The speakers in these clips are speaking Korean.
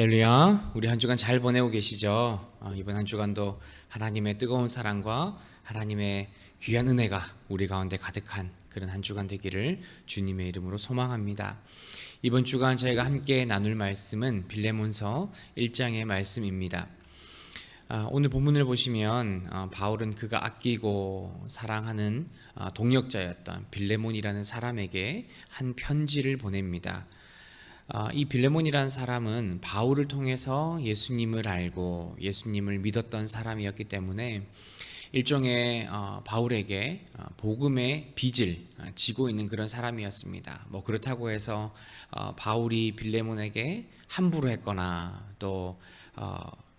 할렐루야. 우리 한 주간 잘 보내고 계시죠? 이번 한 주간도 하나님의 뜨거운 사랑과 하나님의 귀한 은혜가 우리 가운데 가득한 그런 한 주간 되기를 주님의 이름으로 소망합니다. 이번 주간 저희가 함께 나눌 말씀은 빌레몬서 1장의 말씀입니다. 오늘 본문을 보시면 바울은 그가 아끼고 사랑하는 동역자였던 빌레몬이라는 사람에게 한 편지를 보냅니다. 이 빌레몬이라는 사람은 바울을 통해서 예수님을 알고 예수님을 믿었던 사람이었기 때문에 일종의 바울에게 복음의 빚을 지고 있는 그런 사람이었습니다. 그렇다고 해서 바울이 빌레몬에게 함부로 했거나 또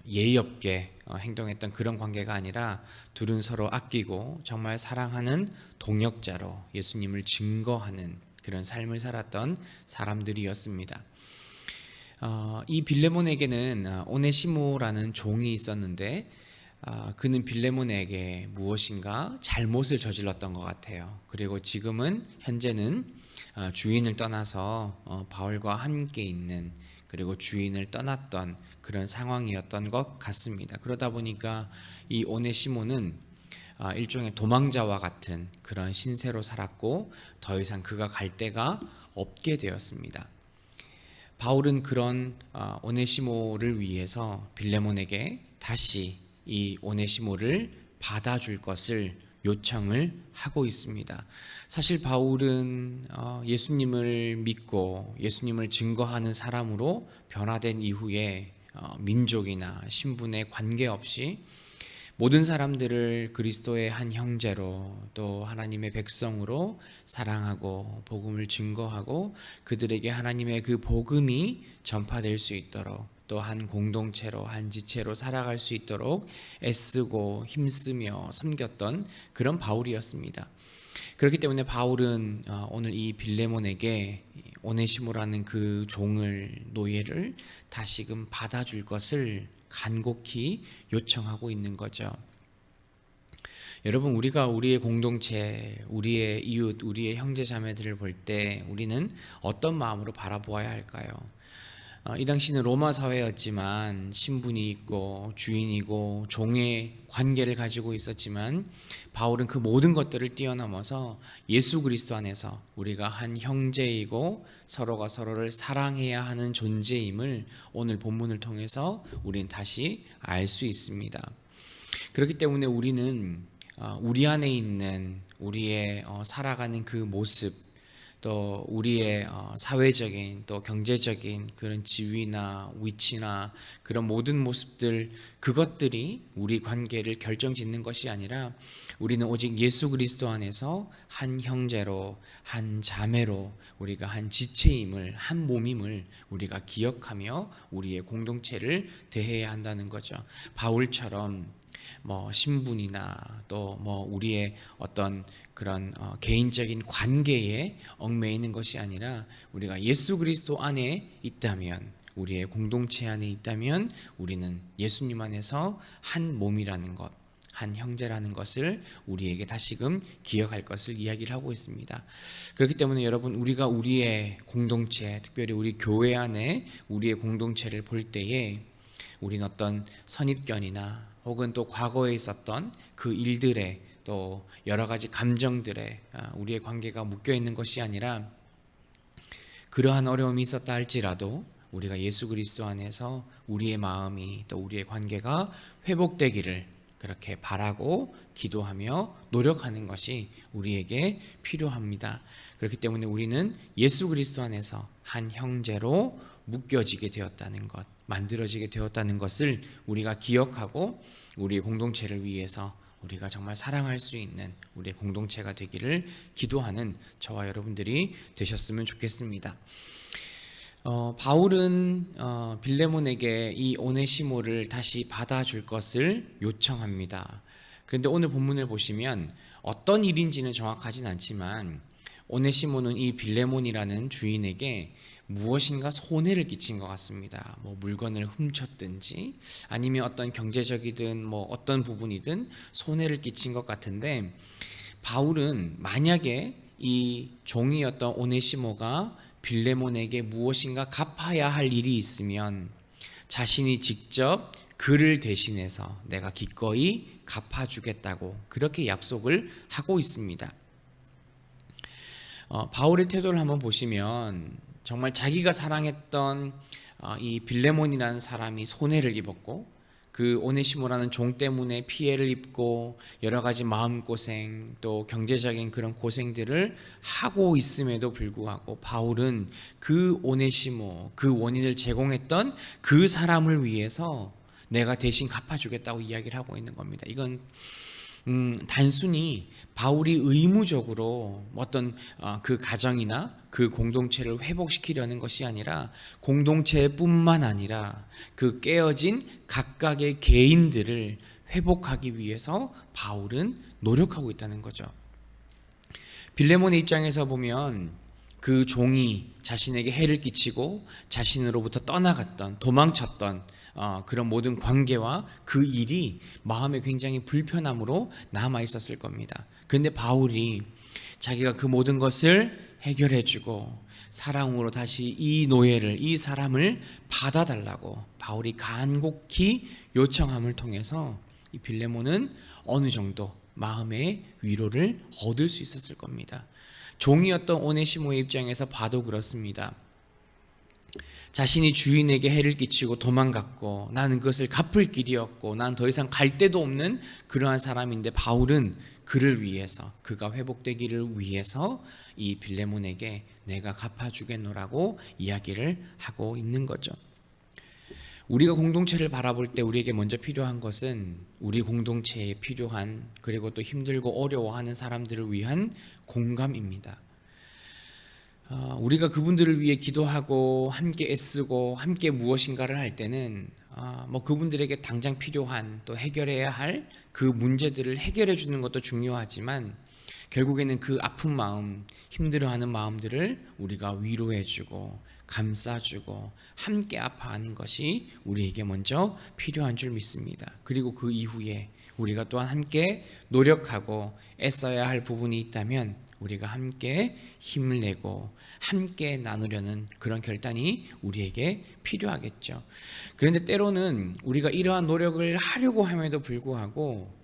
예의 없게 행동했던 그런 관계가 아니라 둘은 서로 아끼고 정말 사랑하는 동역자로 예수님을 증거하는 그런 삶을 살았던 사람들이었습니다. 이 빌레몬에게는 오네시모라는 종이 있었는데 그는 빌레몬에게 무엇인가 잘못을 저질렀던 것 같아요. 그리고 지금은 현재는 주인을 떠나서 바울과 함께 있는, 그리고 주인을 떠났던 그런 상황이었던 것 같습니다. 그러다 보니까 이 오네시모는 일종의 도망자와 같은 그런 신세로 살았고 더 이상 그가 갈 데가 없게 되었습니다. 바울은 그런 오네시모를 위해서 빌레몬에게 다시 이 오네시모를 받아줄 것을 요청을 하고 있습니다. 사실 바울은 예수님을 믿고 예수님을 증거하는 사람으로 변화된 이후에 민족이나 신분에 관계없이 모든 사람들을 그리스도의 한 형제로 또 하나님의 백성으로 사랑하고 복음을 증거하고 그들에게 하나님의 그 복음이 전파될 수 있도록 또 한 공동체로 한 지체로 살아갈 수 있도록 애쓰고 힘쓰며 섬겼던 그런 바울이었습니다. 그렇기 때문에 바울은 오늘 이 빌레몬에게 오네시모라는 그 종을, 노예를 다시금 받아줄 것을 간곡히 요청하고 있는 거죠. 여러분, 우리가 우리의 공동체, 우리의 이웃, 우리의 형제 자매들을 볼 때 우리는 어떤 마음으로 바라보아야 할까요? 이 당시는 로마 사회였지만 신분이 있고 주인이고 종의 관계를 가지고 있었지만 바울은 그 모든 것들을 뛰어넘어서 예수 그리스도 안에서 우리가 한 형제이고 서로가 서로를 사랑해야 하는 존재임을 오늘 본문을 통해서 우리는 다시 알 수 있습니다. 그렇기 때문에 우리는 우리 안에 있는 우리의 살아가는 그 모습, 또 우리의 사회적인 또 경제적인 그런 지위나 위치나 그런 모든 모습들, 그것들이 우리 관계를 결정짓는 것이 아니라 우리는 오직 예수 그리스도 안에서 한 형제로, 한 자매로, 우리가 한 지체임을, 한 몸임을 우리가 기억하며 우리의 공동체를 대해야 한다는 거죠. 바울처럼 신분이나 또 우리의 어떤 그런 개인적인 관계에 얽매이는 것이 아니라 우리가 예수 그리스도 안에 있다면, 우리의 공동체 안에 있다면 우리는 예수님 안에서 한 몸이라는 것, 한 형제라는 것을 우리에게 다시금 기억할 것을 이야기를 하고 있습니다. 그렇기 때문에 여러분, 우리가 우리의 공동체, 특별히 우리 교회 안에 우리의 공동체를 볼 때에 우리는 어떤 선입견이나 혹은 또 과거에 있었던 그 일들에 또 여러 가지 감정들에 우리의 관계가 묶여 있는 것이 아니라 그러한 어려움이 있었다 할지라도 우리가 예수 그리스도 안에서 우리의 마음이 또 우리의 관계가 회복되기를 그렇게 바라고 기도하며 노력하는 것이 우리에게 필요합니다. 그렇기 때문에 우리는 예수 그리스도 안에서 한 형제로 묶여지게 되었다는 것, 만들어지게 되었다는 것을 우리가 기억하고 우리의 공동체를 위해서 우리가 정말 사랑할 수 있는 우리의 공동체가 되기를 기도하는 저와 여러분들이 되셨으면 좋겠습니다. 바울은 빌레몬에게 이 오네시모를 다시 받아줄 것을 요청합니다. 그런데 오늘 본문을 보시면 어떤 일인지는 정확하진 않지만 오네시모는 이 빌레몬이라는 주인에게 무엇인가 손해를 끼친 것 같습니다. 물건을 훔쳤든지 아니면 어떤 경제적이든 어떤 부분이든 손해를 끼친 것 같은데, 바울은 만약에 이 종이었던 오네시모가 빌레몬에게 무엇인가 갚아야 할 일이 있으면 자신이 직접 그를 대신해서 내가 기꺼이 갚아주겠다고 그렇게 약속을 하고 있습니다. 바울의 태도를 한번 보시면 정말 자기가 사랑했던 이 빌레몬이라는 사람이 손해를 입었고 그 오네시모라는 종 때문에 피해를 입고 여러 가지 마음고생 또 경제적인 그런 고생들을 하고 있음에도 불구하고 바울은 그 오네시모, 그 원인을 제공했던 그 사람을 위해서 내가 대신 갚아주겠다고 이야기를 하고 있는 겁니다. 이건 단순히 바울이 의무적으로 어떤 그 가정이나 그 공동체를 회복시키려는 것이 아니라 공동체뿐만 아니라 그 깨어진 각각의 개인들을 회복하기 위해서 바울은 노력하고 있다는 거죠. 빌레몬의 입장에서 보면 그 종이 자신에게 해를 끼치고 자신으로부터 떠나갔던 도망쳤던 그런 모든 관계와 그 일이 마음에 굉장히 불편함으로 남아 있었을 겁니다. 그런데 바울이 자기가 그 모든 것을 해결해주고 사랑으로 다시 이 노예를, 이 사람을 받아달라고 바울이 간곡히 요청함을 통해서 이 빌레몬은 어느 정도 마음의 위로를 얻을 수 있었을 겁니다. 종이었던 오네시모의 입장에서 봐도 그렇습니다. 자신이 주인에게 해를 끼치고 도망갔고 나는 그것을 갚을 길이었고 난 더 이상 갈 데도 없는 그러한 사람인데 바울은 그를 위해서, 그가 회복되기를 위해서 이 빌레몬에게 내가 갚아주겠노라고 이야기를 하고 있는 거죠. 우리가 공동체를 바라볼 때 우리에게 먼저 필요한 것은 우리 공동체에 필요한 그리고 또 힘들고 어려워하는 사람들을 위한 공감입니다. 우리가 그분들을 위해 기도하고 함께 애쓰고 함께 무엇인가를 할 때는 그분들에게 당장 필요한 또 해결해야 할 그 문제들을 해결해 주는 것도 중요하지만 결국에는 그 아픈 마음, 힘들어하는 마음들을 우리가 위로해 주고 감싸주고 함께 아파하는 것이 우리에게 먼저 필요한 줄 믿습니다. 그리고 그 이후에 우리가 또한 함께 노력하고 애써야 할 부분이 있다면 우리가 함께 힘을 내고 함께 나누려는 그런 결단이 우리에게 필요하겠죠. 그런데 때로는 우리가 이러한 노력을 하려고 함에도 불구하고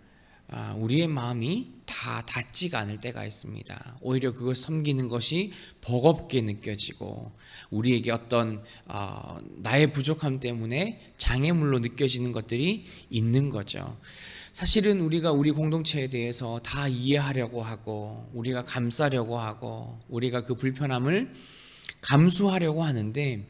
우리의 마음이 다 닿지가 않을 때가 있습니다. 오히려 그걸 섬기는 것이 버겁게 느껴지고 우리에게 어떤 나의 부족함 때문에 장애물로 느껴지는 것들이 있는 거죠. 사실은 우리가 우리 공동체에 대해서 다 이해하려고 하고 우리가 감싸려고 하고 우리가 그 불편함을 감수하려고 하는데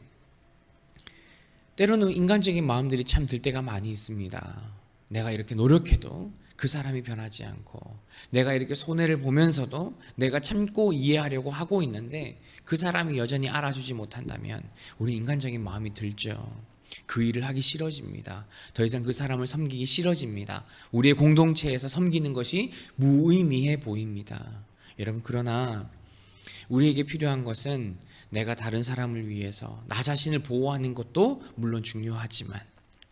때로는 인간적인 마음들이 참 들 때가 많이 있습니다. 내가 이렇게 노력해도 그 사람이 변하지 않고 내가 이렇게 손해를 보면서도 내가 참고 이해하려고 하고 있는데 그 사람이 여전히 알아주지 못한다면 우리 인간적인 마음이 들죠. 그 일을 하기 싫어집니다. 더 이상 그 사람을 섬기기 싫어집니다. 우리의 공동체에서 섬기는 것이 무의미해 보입니다. 여러분, 그러나 우리에게 필요한 것은 내가 다른 사람을 위해서 나 자신을 보호하는 것도 물론 중요하지만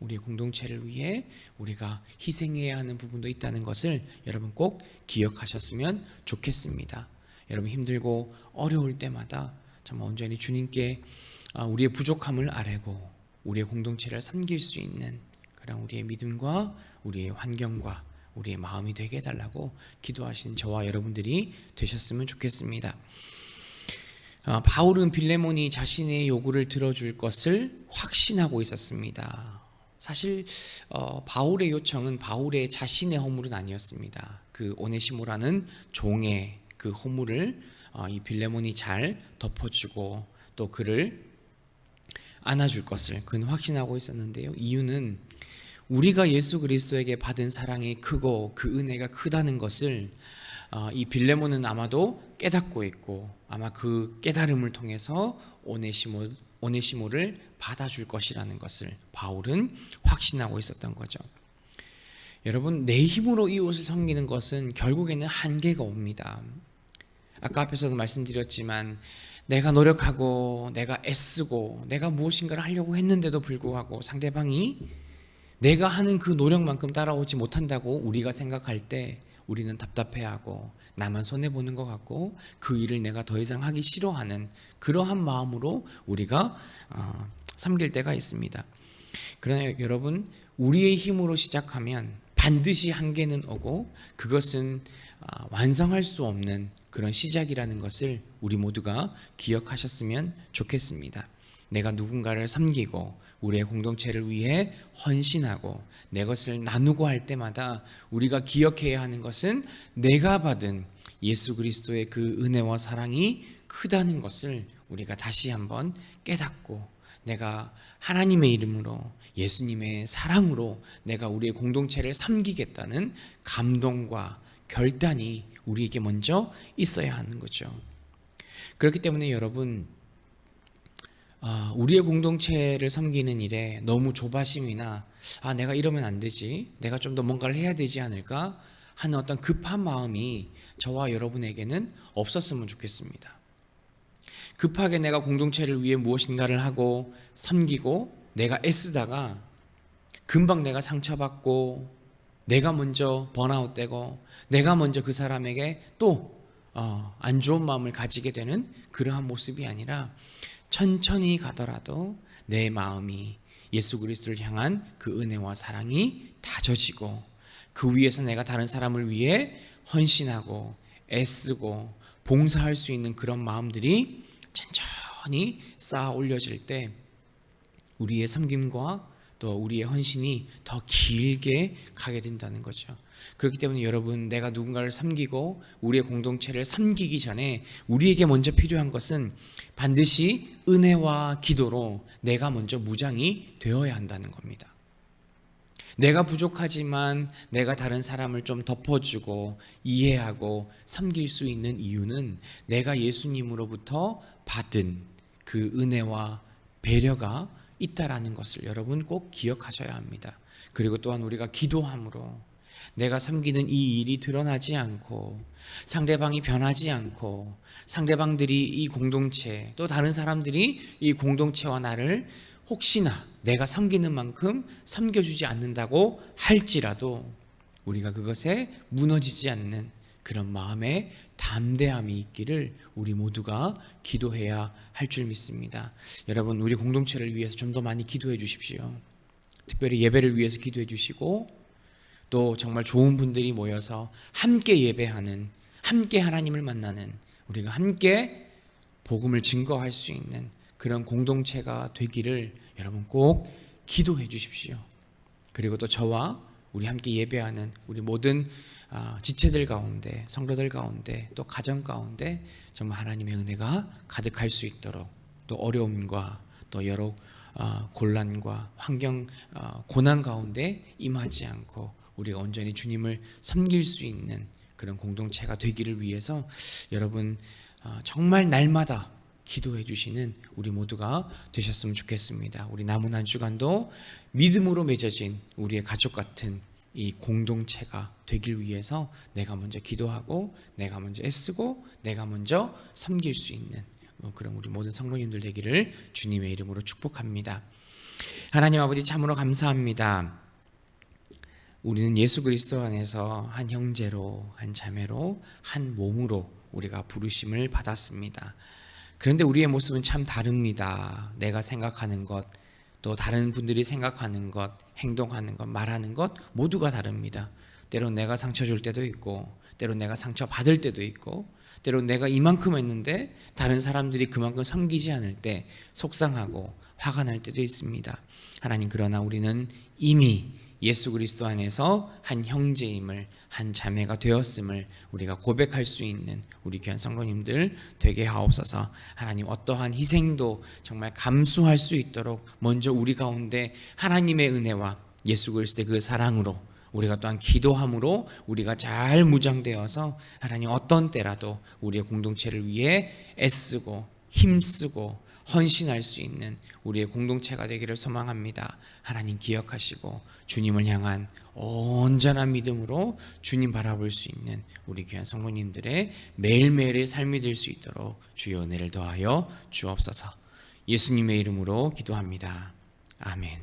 우리의 공동체를 위해 우리가 희생해야 하는 부분도 있다는 것을 여러분 꼭 기억하셨으면 좋겠습니다. 여러분 힘들고 어려울 때마다 정말 온전히 주님께 우리의 부족함을 아뢰고 우리의 공동체를 섬길 수 있는 그런 우리의 믿음과 우리의 환경과 우리의 마음이 되게 해달라고 기도하신 저와 여러분들이 되셨으면 좋겠습니다. 바울은 빌레몬이 자신의 요구를 들어줄 것을 확신하고 있었습니다. 사실 바울의 요청은 바울의 자신의 허물은 아니었습니다. 그 오네시모라는 종의 그 허물을 이 빌레몬이 잘 덮어주고 또 그를 안아줄 것을 그는 확신하고 있었는데요. 이유는 우리가 예수 그리스도에게 받은 사랑이 크고 그 은혜가 크다는 것을 이 빌레몬은 아마도 깨닫고 있고 아마 그 깨달음을 통해서 오네시모를 받아줄 것이라는 것을 바울은 확신하고 있었던 거죠. 여러분, 내 힘으로 이웃을 섬기는 것은 결국에는 한계가 옵니다. 아까 앞에서도 말씀드렸지만 내가 노력하고 내가 애쓰고 내가 무엇인가를 하려고 했는데도 불구하고 상대방이 내가 하는 그 노력만큼 따라오지 못한다고 우리가 생각할 때 우리는 답답해하고 나만 손해보는 것 같고 그 일을 내가 더 이상 하기 싫어하는 그러한 마음으로 우리가 섬길 때가 있습니다. 그러나 여러분, 우리의 힘으로 시작하면 반드시 한계는 오고 그것은 완성할 수 없는 그런 시작이라는 것을 우리 모두가 기억하셨으면 좋겠습니다. 내가 누군가를 섬기고 우리의 공동체를 위해 헌신하고 내 것을 나누고 할 때마다 우리가 기억해야 하는 것은 내가 받은 예수 그리스도의 그 은혜와 사랑이 크다는 것을 우리가 다시 한번 깨닫고, 내가 하나님의 이름으로 예수님의 사랑으로 내가 우리의 공동체를 섬기겠다는 감동과 결단이 우리에게 먼저 있어야 하는 거죠. 그렇기 때문에 여러분, 우리의 공동체를 섬기는 일에 너무 조바심이나 내가 이러면 안 되지, 내가 좀 더 뭔가를 해야 되지 않을까 하는 어떤 급한 마음이 저와 여러분에게는 없었으면 좋겠습니다. 급하게 내가 공동체를 위해 무엇인가를 하고 섬기고 내가 애쓰다가 금방 내가 상처받고 내가 먼저 번아웃되고 내가 먼저 그 사람에게 또 안 좋은 마음을 가지게 되는 그러한 모습이 아니라, 천천히 가더라도 내 마음이 예수 그리스도를 향한 그 은혜와 사랑이 다져지고 그 위에서 내가 다른 사람을 위해 헌신하고 애쓰고 봉사할 수 있는 그런 마음들이 천천히 쌓아 올려질 때 우리의 섬김과 또 우리의 헌신이 더 길게 가게 된다는 거죠. 그렇기 때문에 여러분, 내가 누군가를 섬기고 우리의 공동체를 섬기기 전에 우리에게 먼저 필요한 것은 반드시 은혜와 기도로 내가 먼저 무장이 되어야 한다는 겁니다. 내가 부족하지만 내가 다른 사람을 좀 덮어주고 이해하고 섬길 수 있는 이유는 내가 예수님으로부터 받은 그 은혜와 배려가 있다라는 것을 여러분 꼭 기억하셔야 합니다. 그리고 또한 우리가 기도함으로 내가 섬기는 이 일이 드러나지 않고 상대방이 변하지 않고 상대방들이 이 공동체 또 다른 사람들이 이 공동체와 나를 혹시나 내가 섬기는 만큼 섬겨주지 않는다고 할지라도 우리가 그것에 무너지지 않는 그런 마음의 담대함이 있기를 우리 모두가 기도해야 할 줄 믿습니다. 여러분, 우리 공동체를 위해서 좀 더 많이 기도해 주십시오. 특별히 예배를 위해서 기도해 주시고, 또 정말 좋은 분들이 모여서 함께 예배하는, 함께 하나님을 만나는, 우리가 함께 복음을 증거할 수 있는 그런 공동체가 되기를 여러분 꼭 기도해 주십시오. 그리고 또 저와 우리 함께 예배하는 우리 모든 지체들 가운데, 성도들 가운데, 또 가정 가운데 정말 하나님의 은혜가 가득할 수 있도록, 또 어려움과 또 여러 곤란과 환경 고난 가운데 임하지 않고 우리가 온전히 주님을 섬길 수 있는 그런 공동체가 되기를 위해서 여러분 정말 날마다 기도해 주시는 우리 모두가 되셨으면 좋겠습니다. 우리 남은 한 주간도 믿음으로 맺어진 우리의 가족 같은 이 공동체가 되길 위해서 내가 먼저 기도하고 내가 먼저 애쓰고 내가 먼저 섬길 수 있는 그런 우리 모든 성도님들 되기를 주님의 이름으로 축복합니다. 하나님 아버지, 참으로 감사합니다. 우리는 예수 그리스도 안에서 한 형제로, 한 자매로, 한 몸으로 우리가 부르심을 받았습니다. 그런데 우리의 모습은 참 다릅니다. 내가 생각하는 것, 또 다른 분들이 생각하는 것, 행동하는 것, 말하는 것 모두가 다릅니다. 때론 내가 상처 줄 때도 있고, 때론 내가 상처 받을 때도 있고, 때론 내가 이만큼 했는데 다른 사람들이 그만큼 섬기지 않을 때 속상하고 화가 날 때도 있습니다. 하나님, 그러나 우리는 이미 예수 그리스도 안에서 한 형제임을, 한 자매가 되었음을 우리가 고백할 수 있는 우리 귀한 성도님들 되게 하옵소서. 하나님, 어떠한 희생도 정말 감수할 수 있도록 먼저 우리 가운데 하나님의 은혜와 예수 그리스도의 그 사랑으로 우리가 또한 기도함으로 우리가 잘 무장되어서 하나님 어떤 때라도 우리의 공동체를 위해 애쓰고 힘쓰고 헌신할 수 있는 우리의 공동체가 되기를 소망합니다. 하나님 기억하시고 주님을 향한 온전한 믿음으로 주님 바라볼 수 있는 우리 귀한 성도님들의 매일매일의 삶이 될 수 있도록 주의 은혜를 더하여 주옵소서. 예수님의 이름으로 기도합니다. 아멘.